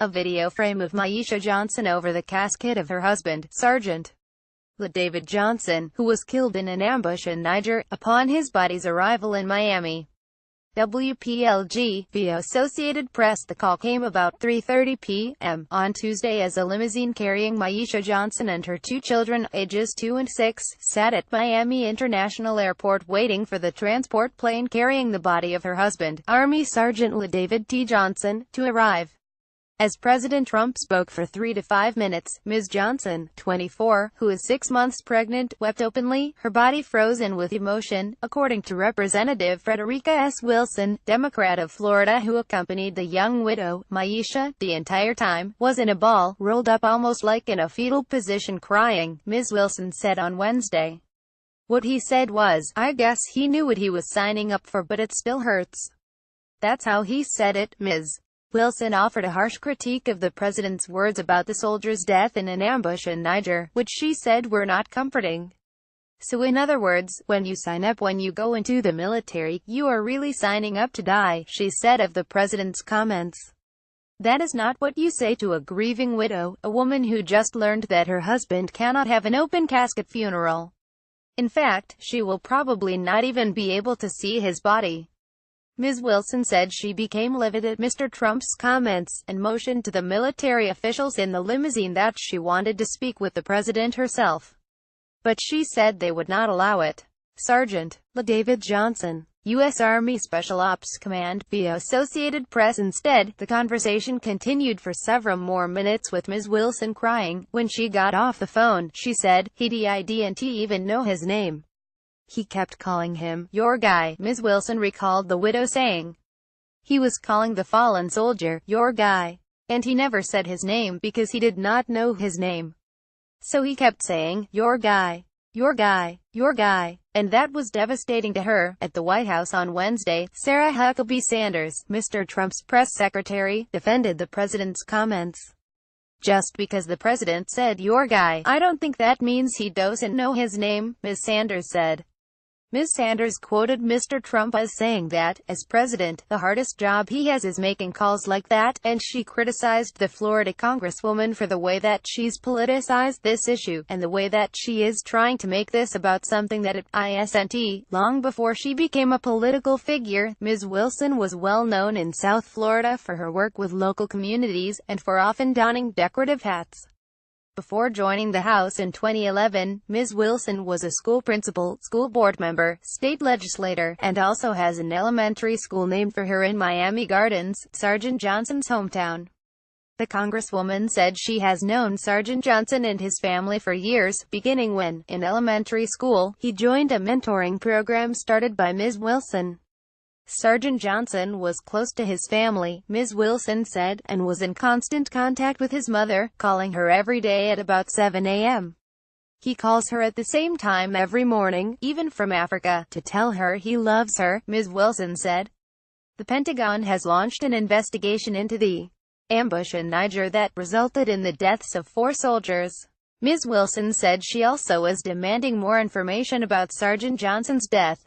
a video frame of Myeshia Johnson over the casket of her husband, Sergeant David Johnson, who was killed in an ambush in Niger, upon his body's arrival in Miami. WPLG, via Associated Press. The call came about 3:30 p.m. on Tuesday as a limousine carrying Myeshia Johnson and her two children, ages 2 and 6, sat at Miami International Airport waiting for the transport plane carrying the body of her husband, Army Sergeant David T. Johnson, to arrive. As President Trump spoke for 3 to 5 minutes, Ms. Johnson, 24, who is 6 months pregnant, wept openly, her body frozen with emotion, according to Representative Frederica S. Wilson, Democrat of Florida, who accompanied the young widow. Myeshia, the entire time, was in a ball, rolled up almost like in a fetal position, crying, Ms. Wilson said on Wednesday. What he said was, "I guess he knew what he was signing up for, but it still hurts." That's how he said it. Ms. Wilson offered a harsh critique of the president's words about the soldier's death in an ambush in Niger, which she said were not comforting. So in other words, when you sign up, when you go into the military, you are really signing up to die, she said of the president's comments. That is not what you say to a grieving widow, a woman who just learned that her husband cannot have an open casket funeral. In fact, she will probably not even be able to see his body. Ms. Wilson said she became livid at Mr. Trump's comments, and motioned to the military officials in the limousine that she wanted to speak with the president herself. But she said they would not allow it. Sergeant David Johnson, U.S. Army Special Ops Command, via Associated Press. Instead, the conversation continued for several more minutes with Ms. Wilson crying. When she got off the phone, she said, "He didn't even know his name. He kept calling him, 'your guy,'" Ms. Wilson recalled the widow saying. "He was calling the fallen soldier, 'your guy.' And he never said his name, because he did not know his name. So he kept saying, 'your guy, your guy, your guy.' And that was devastating to her." At the White House on Wednesday, Sarah Huckabee Sanders, Mr. Trump's press secretary, defended the president's comments. "Just because the president said 'your guy,' I don't think that means he doesn't know his name," Ms. Sanders said. Ms. Sanders quoted Mr. Trump as saying that, as president, the hardest job he has is making calls like that, and she criticized the Florida Congresswoman for the way that she's politicized this issue, and the way that she is trying to make this about something that it isn't. Long before she became a political figure, Ms. Wilson was well known in South Florida for her work with local communities, and for often donning decorative hats. Before joining the House in 2011, Ms. Wilson was a school principal, school board member, state legislator, and also has an elementary school named for her in Miami Gardens, Sergeant Johnson's hometown. The Congresswoman said she has known Sergeant Johnson and his family for years, beginning when, in elementary school, he joined a mentoring program started by Ms. Wilson. Sergeant Johnson was close to his family, Ms. Wilson said, and was in constant contact with his mother, calling her every day at about 7 a.m. He calls her at the same time every morning, even from Africa, to tell her he loves her, Ms. Wilson said. The Pentagon has launched an investigation into the ambush in Niger that resulted in the deaths of 4 soldiers. Ms. Wilson said she also is demanding more information about Sergeant Johnson's death.